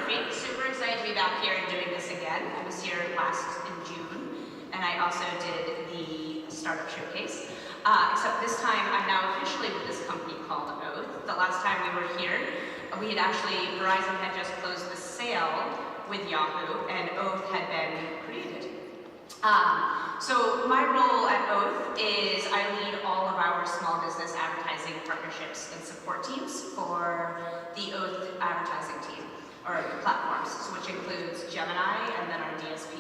Murphy. Super excited to be back here and doing this again. I was here last in June, and I also did the startup showcase. Except this time, I'm now officially with this company called Oath. The last time we were here, Verizon had just closed the sale with Yahoo, and Oath had been created. So my role at Oath is I lead all of our small business advertising partnerships and support teams for the Oath advertising team, or platforms, which includes Gemini and then our DSP.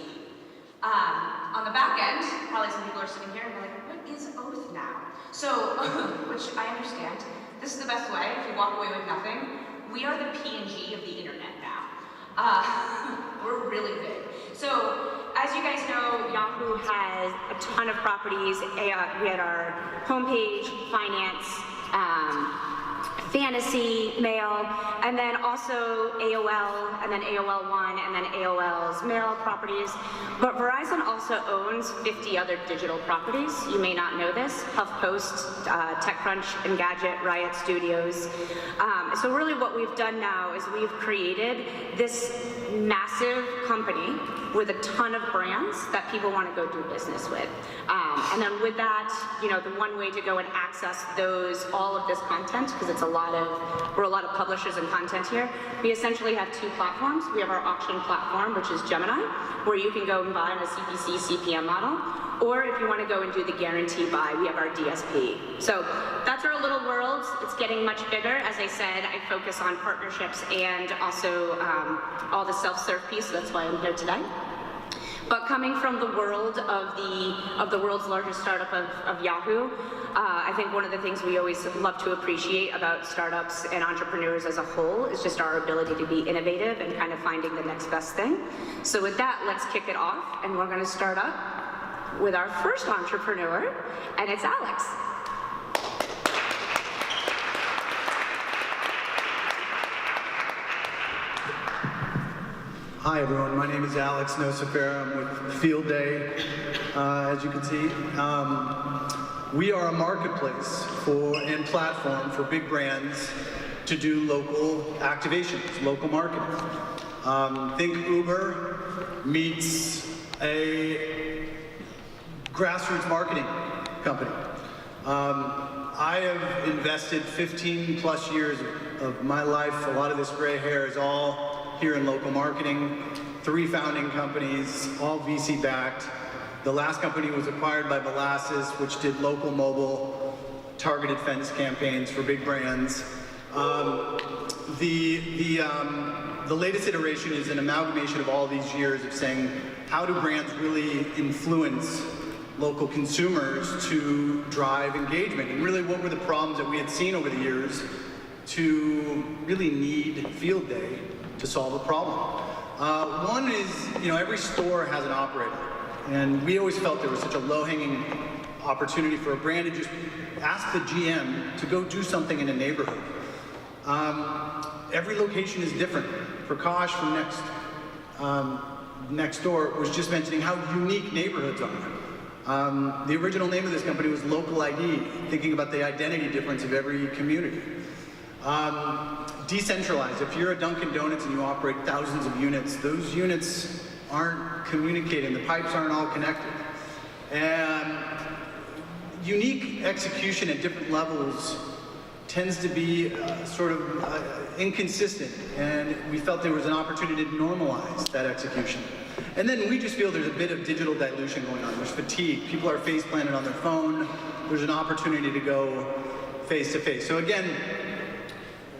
On the back end, probably some people are sitting here and they're like, what is Oath now? So, which I understand. This is the best way if you walk away with nothing. We are the P&G of the internet now. We're really big. So, as you guys know, Yahoo has a ton of properties. We had our homepage, finance, fantasy, mail, and then also AOL, and then AOL One, and then AOL's mail properties. But Verizon also owns 50 other digital properties. You may not know this: HuffPost, TechCrunch, Engadget, Riot Studios. So really what we've done now is we've created this massive company with a ton of brands that people want to go do business with. And then with that, you know, the one way to go and access all of this content, because it's we're a lot of publishers and content here, we essentially have two platforms. We have our auction platform, which is Gemini, where you can go and buy on a CPC, CPM model, or if you want to go and do the guarantee buy, we have our DSP. So that's our little world. It's getting much bigger. As I said, I focus on partnerships and also all the self-serve piece, so that's why I'm here today. But coming from the world of the world's largest startup of Yahoo, I think one of the things we always love to appreciate about startups and entrepreneurs as a whole is just our ability to be innovative and kind of finding the next best thing. So with that, let's kick it off, and we're going to start up with our first entrepreneur, and it's Alex. Hi everyone, my name is Alex Nocifera. I'm with Fieldday, as you can see. We are a marketplace and platform for big brands to do local activations, local marketing. Think Uber meets a grassroots marketing company. I have invested 15 plus years of my life. A lot of this gray hair is all here in local marketing. 3 founding companies, all VC backed. The last company was acquired by Molasses, which did local mobile targeted fence campaigns for big brands. The latest iteration is an amalgamation of all these years of saying, how do brands really influence local consumers to drive engagement? And really, what were the problems that we had seen over the years to really need Fieldday to solve a problem? One is, every store has an operator. And we always felt there was such a low-hanging opportunity for a brand to just ask the GM to go do something in a neighborhood. Every location is different. Prakash from next door was just mentioning how unique neighborhoods are. The original name of this company was Local ID, thinking about the identity difference of every community. Decentralized. If you're a Dunkin' Donuts and you operate thousands of units, those units aren't communicating. The pipes aren't all connected. And unique execution at different levels tends to be inconsistent. And we felt there was an opportunity to normalize that execution. And then we just feel there's a bit of digital dilution going on. There's fatigue. People are face planted on their phone. There's an opportunity to go face to face. So again,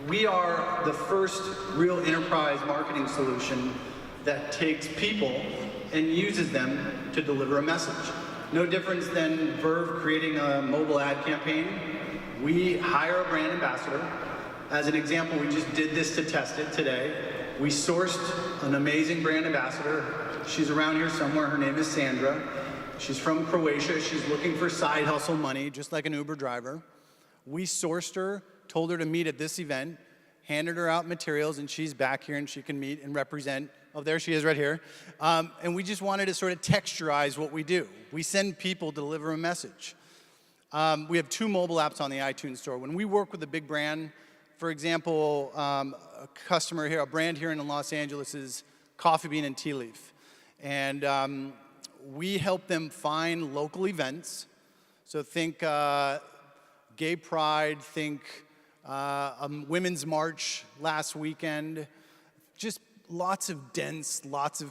we are the first real enterprise marketing solution that takes people and uses them to deliver a message. No difference than Verve creating a mobile ad campaign. We hire a brand ambassador. As an example, we just did this to test it today. We sourced an amazing brand ambassador. She's around here somewhere. Her name is Sandra. She's from Croatia. She's looking for side hustle money, just like an Uber driver. We sourced her, told her to meet at this event, handed her out materials, and she's back here and she can meet and represent. Oh, there she is right here. And we just wanted to sort of texturize what we do. We send people to deliver a message. We have 2 mobile apps on the iTunes store. When we work with a big brand, for example, a customer here, a brand here in Los Angeles is Coffee Bean and Tea Leaf. And we help them find local events. So think Gay Pride, think a Women's March last weekend. Just lots of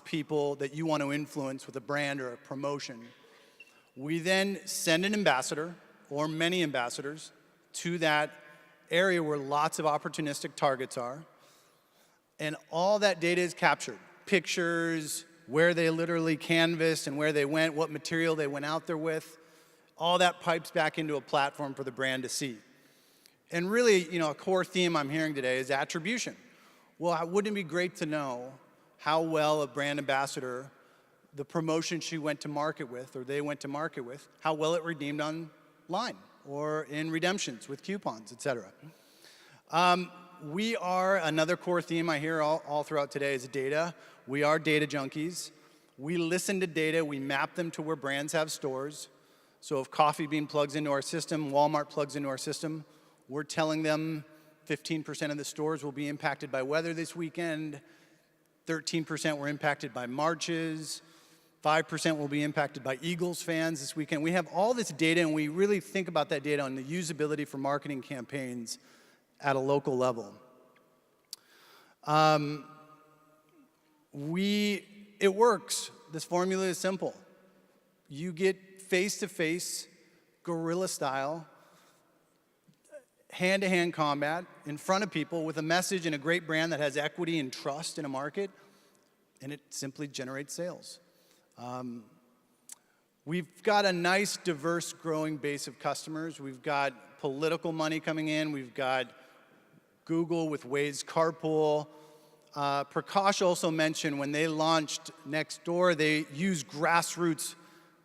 people that you want to influence with a brand or a promotion. We then send an ambassador or many ambassadors to that area where lots of opportunistic targets are. And all that data is captured. Pictures, where they literally canvassed and where they went, what material they went out there with. All that pipes back into a platform for the brand to see. And really, a core theme I'm hearing today is attribution. Well, wouldn't it be great to know how well a brand ambassador, the promotion she went to market with, or they went to market with, how well it redeemed online or in redemptions with coupons, et cetera. We are, another core theme I hear all throughout today is data. We are data junkies. We listen to data, we map them to where brands have stores. So if Coffee Bean plugs into our system, Walmart plugs into our system, we're telling them 15% of the stores will be impacted by weather this weekend, 13% were impacted by marches, 5% will be impacted by Eagles fans this weekend. We have all this data, and we really think about that data and the usability for marketing campaigns at a local level. It works. This formula is simple. You get face-to-face, guerrilla style, hand-to-hand combat in front of people with a message and a great brand that has equity and trust in a market, and it simply generates sales. We've got a nice, diverse, growing base of customers. We've got political money coming in. We've got Google with Waze Carpool. Prakash also mentioned when they launched Nextdoor, they used grassroots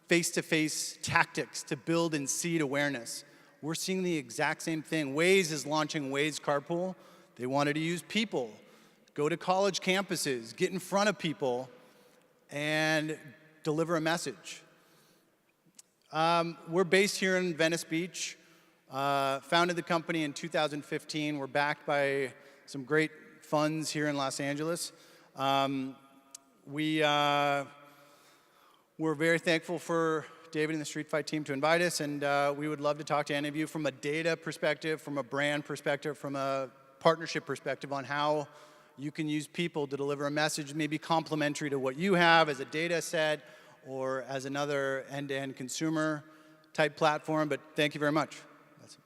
face-to-face tactics to build and seed awareness. We're seeing the exact same thing. Waze is launching Waze Carpool. They wanted to use people, go to college campuses, get in front of people, and deliver a message. We're based here in Venice Beach. Founded the company in 2015. We're backed by some great funds here in Los Angeles. We're very thankful for David and the Street Fight team to invite us, and we would love to talk to any of you from a data perspective, from a brand perspective, from a partnership perspective on how you can use people to deliver a message maybe complementary to what you have as a data set or as another end-to-end consumer type platform. But thank you very much. That's it.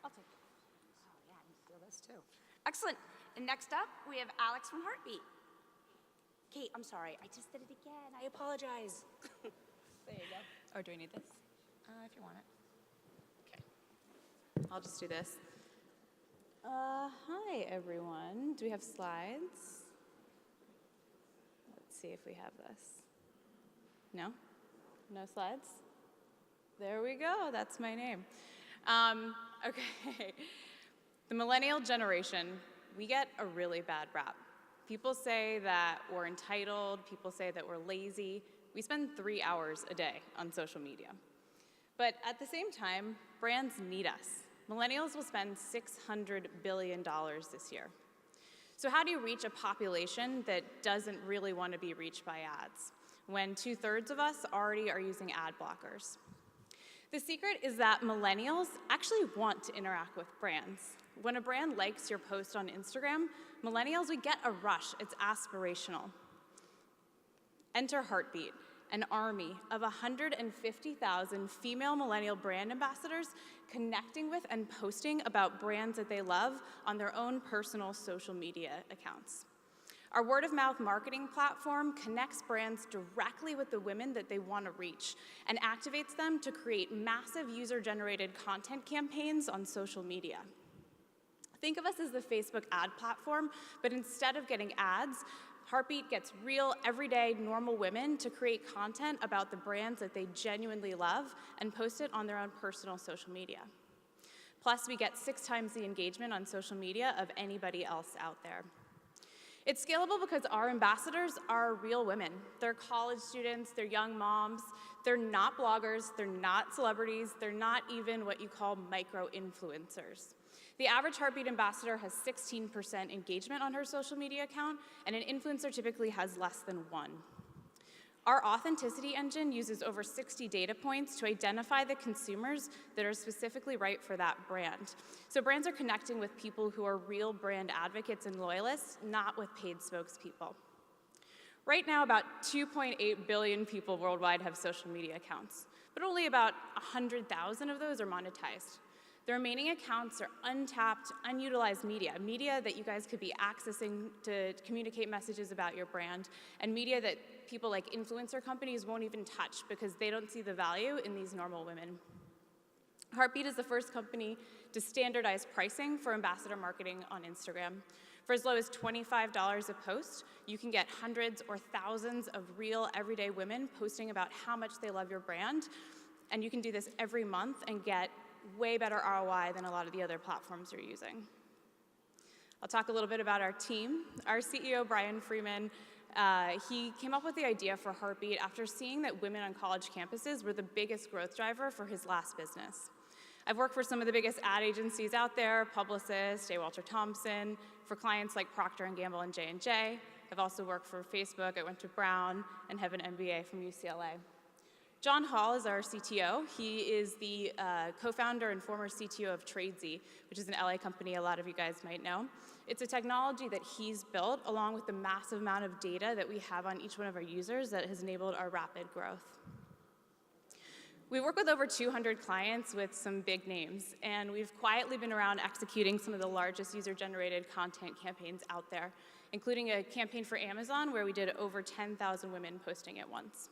I'll take it. Oh yeah, I can feel this too. Excellent. And next up, we have Alex from Heartbeat. Kate, I'm sorry, I just did it again. I apologize. There you go. Or do we need this? If you want it. Okay. I'll just do this. Hi, everyone. Do we have slides? Let's see if we have this. No? No slides? There we go. That's my name. Okay. The millennial generation, we get a really bad rap. People say that we're entitled. People say that we're lazy. We spend 3 hours a day on social media. But at the same time, brands need us. Millennials will spend $600 billion this year. So how do you reach a population that doesn't really want to be reached by ads, when 2/3 of us already are using ad blockers? The secret is that millennials actually want to interact with brands. When a brand likes your post on Instagram, millennials, we get a rush. It's aspirational. Enter Heartbeat, an army of 150,000 female millennial brand ambassadors connecting with and posting about brands that they love on their own personal social media accounts. Our word-of-mouth marketing platform connects brands directly with the women that they want to reach and activates them to create massive user-generated content campaigns on social media. Think of us as the Facebook ad platform, but instead of getting ads, Heartbeat gets real, everyday, normal women to create content about the brands that they genuinely love and post it on their own personal social media. Plus, we get 6 times the engagement on social media of anybody else out there. It's scalable because our ambassadors are real women. They're college students, they're young moms, they're not bloggers, they're not celebrities, they're not even what you call micro-influencers. The average Heartbeat ambassador has 16% engagement on her social media account, and an influencer typically has less than 1. Our authenticity engine uses over 60 data points to identify the consumers that are specifically right for that brand. So brands are connecting with people who are real brand advocates and loyalists, not with paid spokespeople. Right now, about 2.8 billion people worldwide have social media accounts, but only about 100,000 of those are monetized. The remaining accounts are untapped, unutilized media that you guys could be accessing to communicate messages about your brand, and media that people like influencer companies won't even touch because they don't see the value in these normal women. Heartbeat is the first company to standardize pricing for ambassador marketing on Instagram. For as low as $25 a post, you can get hundreds or thousands of real everyday women posting about how much they love your brand, and you can do this every month and get way better ROI than a lot of the other platforms you're using. I'll talk a little bit about our team. Our CEO, Brian Freeman, he came up with the idea for Heartbeat after seeing that women on college campuses were the biggest growth driver for his last business. I've worked for some of the biggest ad agencies out there, Publicis, J. Walter Thompson, for clients like Procter & Gamble and J&J. I've also worked for Facebook. I went to Brown and have an MBA from UCLA. John Hall is our CTO. He is the co-founder and former CTO of Tradesy, which is an LA company a lot of you guys might know. It's a technology that he's built along with the massive amount of data that we have on each one of our users that has enabled our rapid growth. We work with over 200 clients with some big names, and we've quietly been around executing some of the largest user-generated content campaigns out there, including a campaign for Amazon where we did over 10,000 women posting at once.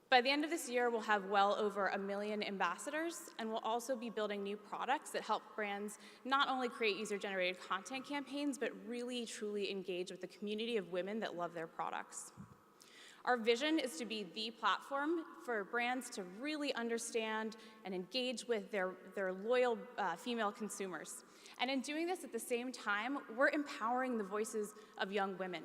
By the end of this year, we'll have well over 1 million ambassadors, and we'll also be building new products that help brands not only create user-generated content campaigns, but really, truly engage with the community of women that love their products. Our vision is to be the platform for brands to really understand and engage with their loyal female consumers. And in doing this at the same time, we're empowering the voices of young women.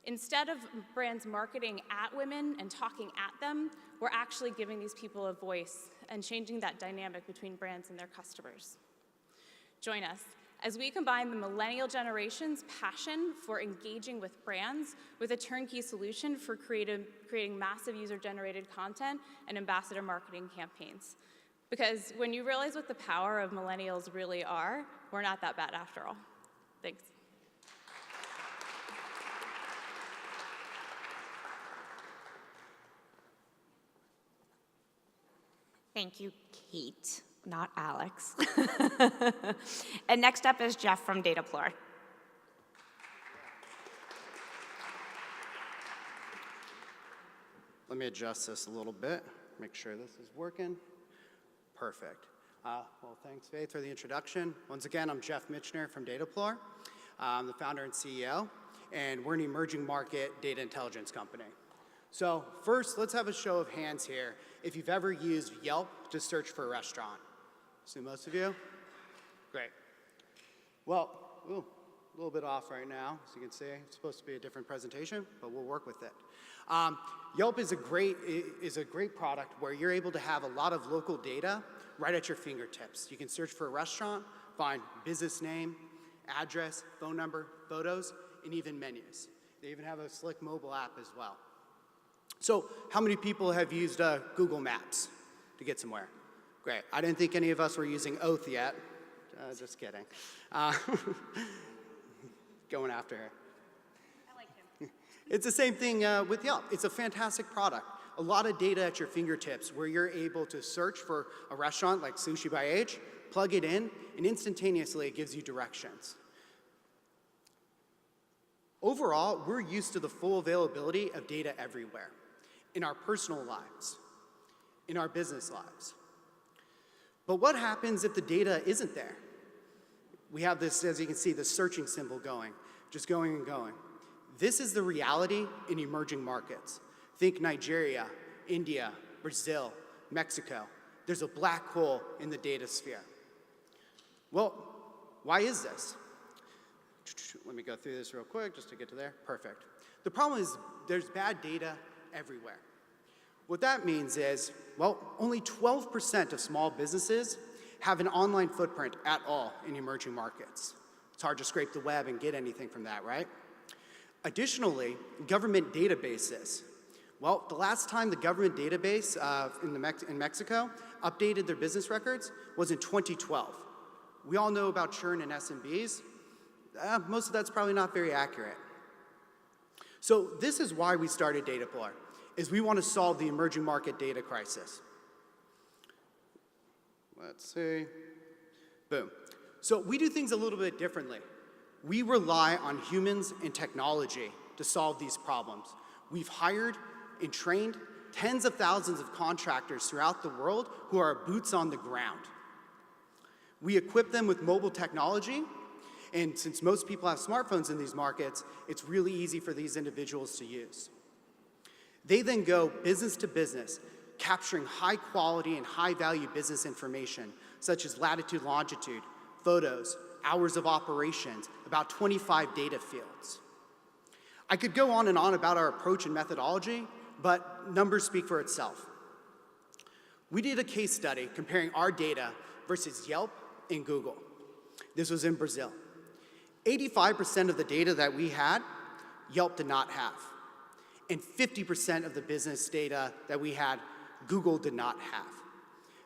Instead of brands marketing at women and talking at them, we're actually giving these people a voice and changing that dynamic between brands and their customers. Join us as we combine the millennial generation's passion for engaging with brands with a turnkey solution for creating massive user-generated content and ambassador marketing campaigns. Because when you realize what the power of millennials really are, we're not that bad after all. Thanks. Thank you, Kate, not Alex. And next up is Geoff from DataPlor. Let me adjust this a little bit, make sure this is working. Perfect. Well, thanks, Faith, for the introduction. Once again, I'm Geoff Michener from DataPlor. I'm the founder and CEO, and we're an emerging market data intelligence company. So first, let's have a show of hands here if you've ever used Yelp to search for a restaurant. See most of you? Great. Well, a little bit off right now, as you can see. It's supposed to be a different presentation, but we'll work with it. Yelp is a great product where you're able to have a lot of local data right at your fingertips. You can search for a restaurant, find business name, address, phone number, photos, and even menus. They even have a slick mobile app as well. So how many people have used Google Maps to get somewhere? Great. I didn't think any of us were using Oath yet. Just kidding. Going after her. I like him. It's the same thing with Yelp. It's a fantastic product. A lot of data at your fingertips where you're able to search for a restaurant like Sushi by H, plug it in, and instantaneously it gives you directions. Overall, we're used to the full availability of data everywhere, in our personal lives, in our business lives. But what happens if the data isn't there? We have this, as you can see, the searching symbol going, just going and going. This is the reality in emerging markets. Think Nigeria, India, Brazil, Mexico. There's a black hole in the data sphere. Well, why is this? Let me go through this real quick just to get to there. Perfect. The problem is there's bad data everywhere. What that means is, well, only 12% of small businesses have an online footprint at all in emerging markets. It's hard to scrape the web and get anything from that, right? Additionally, government databases. Well, the last time the government database in Mexico updated their business records was in 2012. We all know about churn in SMBs. Most of that's probably not very accurate. So this is why we started DataPlor, is we want to solve the emerging market data crisis. Let's see. Boom. So we do things a little bit differently. We rely on humans and technology to solve these problems. We've hired and trained tens of thousands of contractors throughout the world who are boots on the ground. We equip them with mobile technology, and since most people have smartphones in these markets, it's really easy for these individuals to use. They then go business to business, capturing high quality and high value business information, such as latitude, longitude, photos, hours of operations, about 25 data fields. I could go on and on about our approach and methodology, but numbers speak for itself. We did a case study comparing our data versus Yelp and Google. This was in Brazil. 85% of the data that we had, Yelp did not have. And 50% of the business data that we had, Google did not have.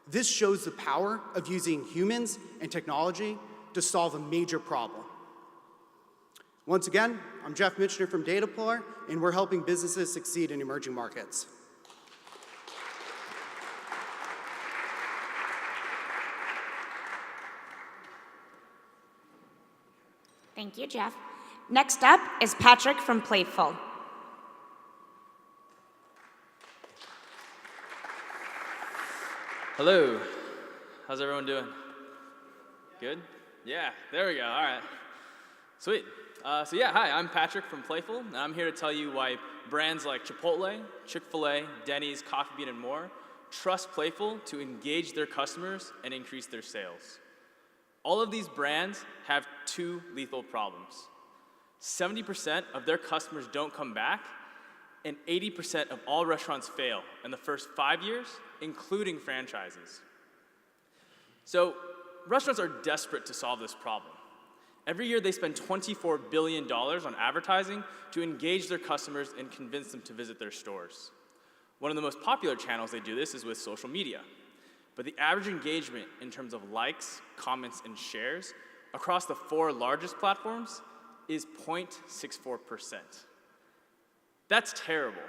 This shows the power of using humans and technology to solve a major problem. Once again, I'm Geoff Michener from DataPlor, and we're helping businesses succeed in emerging markets. Thank you, Geoff. Next up is Patrick from Playful. Hello. How's everyone doing? Good? Yeah, there we go. All right. Sweet. Hi, I'm Patrick from Playful, and I'm here to tell you why brands like Chipotle, Chick-fil-A, Denny's, Coffee Bean, and more trust Playful to engage their customers and increase their sales. All of these brands have two lethal problems. 70% of their customers don't come back, and 80% of all restaurants fail in the first 5 years, including franchises. So restaurants are desperate to solve this problem. Every year they spend $24 billion on advertising to engage their customers and convince them to visit their stores. One of the most popular channels they do this is with social media. But the average engagement in terms of likes, comments, and shares across the 4 largest platforms is 0.64%. That's terrible.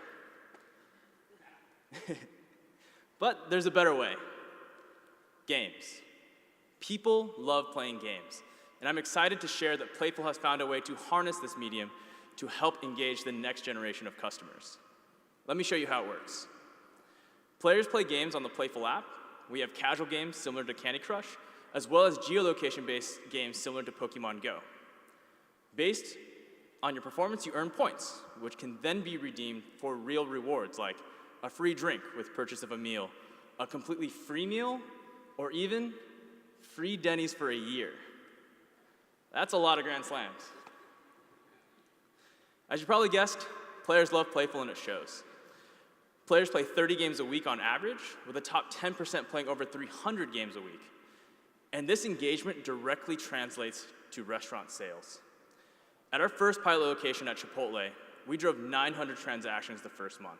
But there's a better way. Games. People love playing games. And I'm excited to share that Playful has found a way to harness this medium to help engage the next generation of customers. Let me show you how it works. Players play games on the Playful app. We have casual games similar to Candy Crush, as well as geolocation-based games similar to Pokemon Go. Based on your performance, you earn points, which can then be redeemed for real rewards like a free drink with purchase of a meal, a completely free meal, or even free Denny's for a year. That's a lot of Grand Slams. As you probably guessed, players love Playful and it shows. Players play 30 games a week on average, with the top 10% playing over 300 games a week. And this engagement directly translates to restaurant sales. At our first pilot location at Chipotle, we drove 900 transactions the first month.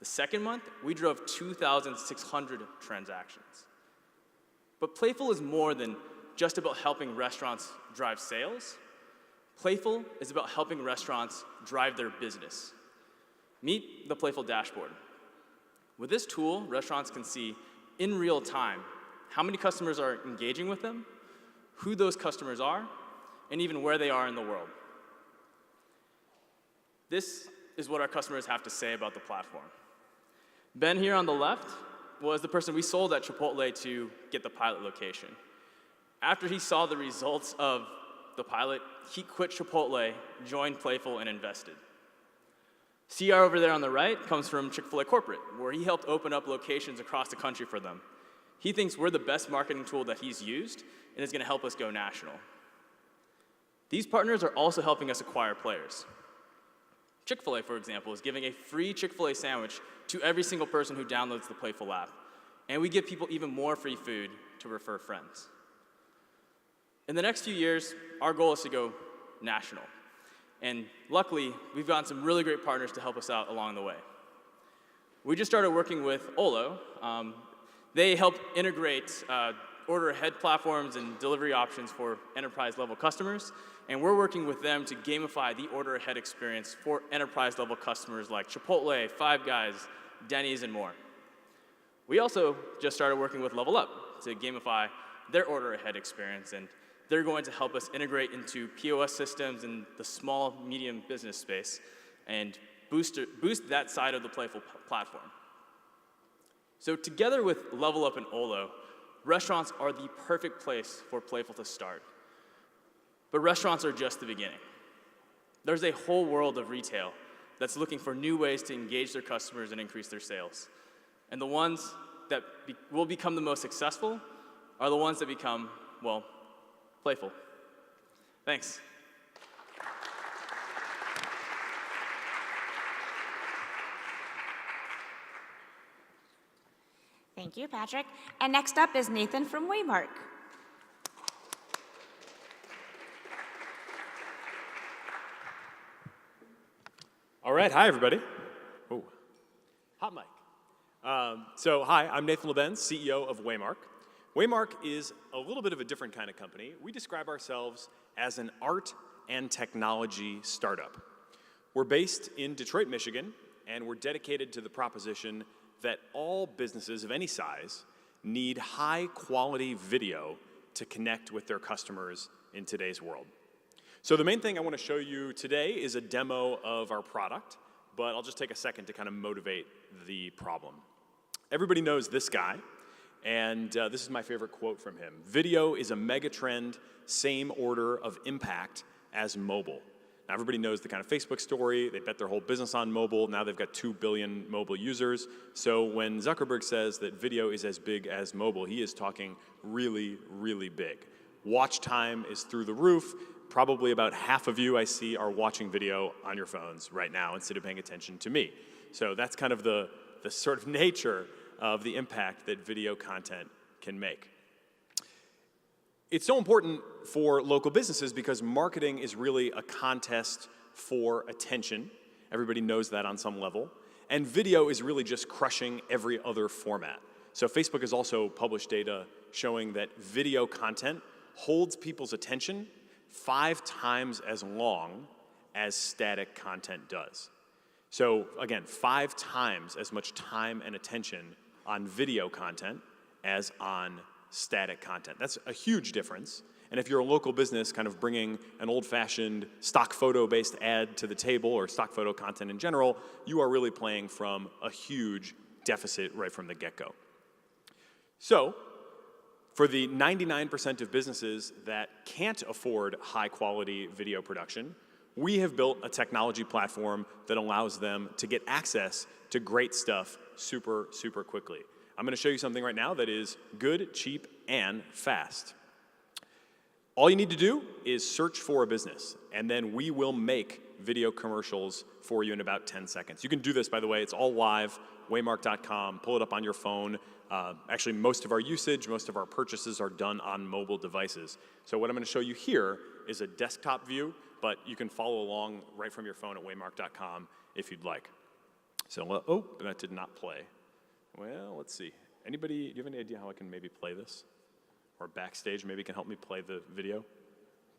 The second month, we drove 2,600 transactions. But Playful is more than just about helping restaurants drive sales. Playful is about helping restaurants drive their business. Meet the Playful dashboard. With this tool, restaurants can see in real time how many customers are engaging with them, who those customers are, and even where they are in the world. This is what our customers have to say about the platform. Ben here on the left was the person we sold at Chipotle to get the pilot location. After he saw the results of the pilot, he quit Chipotle, joined Playful, and invested. CR over there on the right comes from Chick-fil-A Corporate, where he helped open up locations across the country for them. He thinks we're the best marketing tool that he's used, and is going to help us go national. These partners are also helping us acquire players. Chick-fil-A, for example, is giving a free Chick-fil-A sandwich to every single person who downloads the Playful app. And we give people even more free food to refer friends. In the next few years, our goal is to go national. And luckily, we've gotten some really great partners to help us out along the way. We just started working with Olo. They help integrate order ahead platforms and delivery options for enterprise level customers. And we're working with them to gamify the order ahead experience for enterprise level customers like Chipotle, Five Guys, Denny's, and more. We also just started working with Level Up to gamify their order ahead experience, and they're going to help us integrate into POS systems in the small, medium business space and boost that side of the Playful platform. So together with Level Up and Olo, restaurants are the perfect place for Playful to start. But restaurants are just the beginning. There's a whole world of retail that's looking for new ways to engage their customers and increase their sales. And the ones that will become the most successful are the ones that become, well, Playful. Thanks. Thank you, Patrick. And next up is Nathan from Waymark. All right, hi everybody. Oh, hot mic. Hi, I'm Nathan Labenz, CEO of Waymark. Waymark is a little bit of a different kind of company. We describe ourselves as an art and technology startup. We're based in Detroit, Michigan, and we're dedicated to the proposition that all businesses of any size need high-quality video to connect with their customers in today's world. So the main thing I want to show you today is a demo of our product, but I'll just take a second to kind of motivate the problem. Everybody knows this guy, and this is my favorite quote from him. Video is a mega trend, same order of impact as mobile. Now everybody knows the kind of Facebook story. They bet their whole business on mobile. Now they've got 2 billion mobile users. So when Zuckerberg says that video is as big as mobile, he is talking really, really big. Watch time is through the roof. Probably about half of you I see are watching video on your phones right now instead of paying attention to me. So that's kind of the sort of nature of the impact that video content can make. It's so important for local businesses because marketing is really a contest for attention. Everybody knows that on some level. And video is really just crushing every other format. So Facebook has also published data showing that video content holds people's attention 5 times as long as static content does. So again, 5 times as much time and attention on video content as on static content. That's a huge difference. And if you're a local business kind of bringing an old-fashioned stock photo-based ad to the table or stock photo content in general, you are really playing from a huge deficit right from the get-go. So for the 99% of businesses that can't afford high-quality video production, we have built a technology platform that allows them to get access to great stuff super, super quickly. I'm going to show you something right now that is good, cheap, and fast. All you need to do is search for a business, and then we will make video commercials for you in about 10 seconds. You can do this, by the way. It's all live, waymark.com. Pull it up on your phone. Actually, most of our usage, most of our purchases are done on mobile devices. So what I'm going to show you here is a desktop view, but you can follow along right from your phone at waymark.com if you'd like. So, oh, that did not play. Well, let's see. Anybody, do you have any idea how I can maybe play this? Or backstage maybe can help me play the video?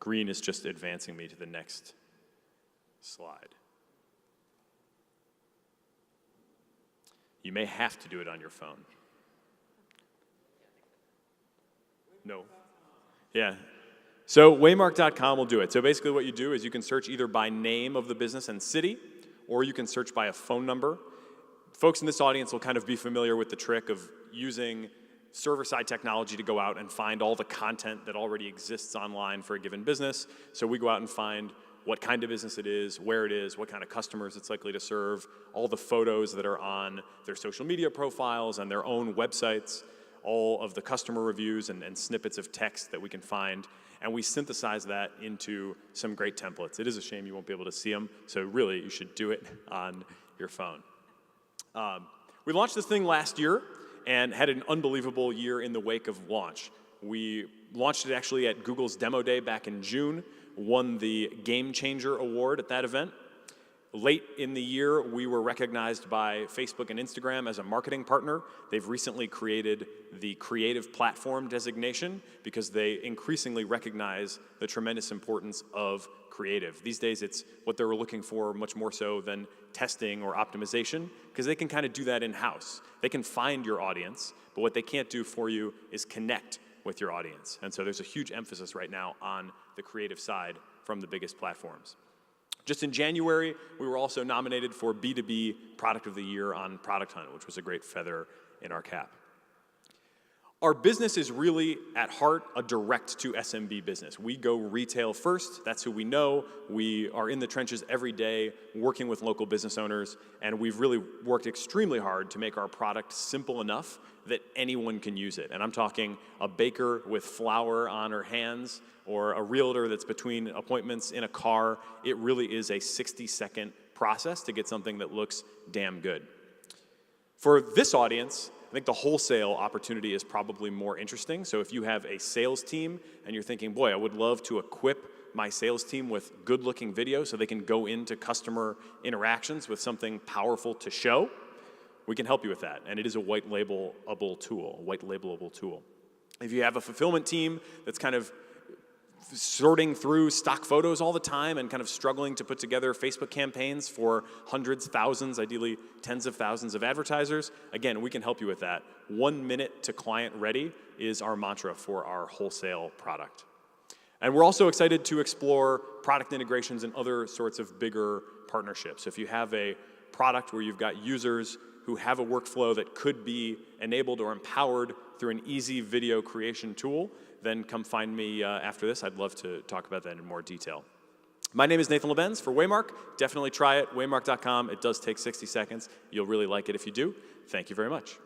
Green is just advancing me to the next slide. You may have to do it on your phone. No. Yeah. So waymark.com will do it. So basically what you do is you can search either by name of the business and city, or you can search by a phone number. Folks in this audience will kind of be familiar with the trick of using server-side technology to go out and find all the content that already exists online for a given business. So we go out and find what kind of business it is, where it is, what kind of customers it's likely to serve, all the photos that are on their social media profiles and their own websites, all of the customer reviews and snippets of text that we can find. and we synthesize that into some great templates. It is a shame you won't be able to see them, so really you should do it on your phone. We launched this thing last year and had an unbelievable year in the wake of launch. We launched it actually at Google's Demo Day back in June, won the Game Changer Award at that event. Late in the year, we were recognized by Facebook and Instagram as a marketing partner. They've recently created the Creative Platform designation because they increasingly recognize the tremendous importance of creative. These days, it's what they're looking for much more so than testing or optimization, because they can kind of do that in-house. They can find your audience, but what they can't do for you is connect with your audience. And so there's a huge emphasis right now on the creative side from the biggest platforms. Just in January, we were also nominated for B2B Product of the Year on Product Hunt, which was a great feather in our cap. Our business is really, at heart, a direct-to-SMB business. We go retail first. That's who we know. We are in the trenches every day working with local business owners, and we've really worked extremely hard to make our product simple enough that anyone can use it. And I'm talking a baker with flour on her hands or a realtor that's between appointments in a car. It really is a 60-second process to get something that looks damn good. For this audience, I think the wholesale opportunity is probably more interesting. So if you have a sales team and you're thinking, boy, I would love to equip my sales team with good-looking video so they can go into customer interactions with something powerful to show, we can help you with that. And it is a white labelable tool. If you have a fulfillment team that's kind of sorting through stock photos all the time and kind of struggling to put together Facebook campaigns for hundreds, thousands, ideally tens of thousands of advertisers, again, we can help you with that. 1 minute to client ready is our mantra for our wholesale product. And we're also excited to explore product integrations and other sorts of bigger partnerships. If you have a product where you've got users who have a workflow that could be enabled or empowered through an easy video creation tool, then come find me after this. I'd love to talk about that in more detail. My name is Nathan Labenz for Waymark. Definitely try it, waymark.com. It does take 60 seconds. You'll really like it if you do. Thank you very much.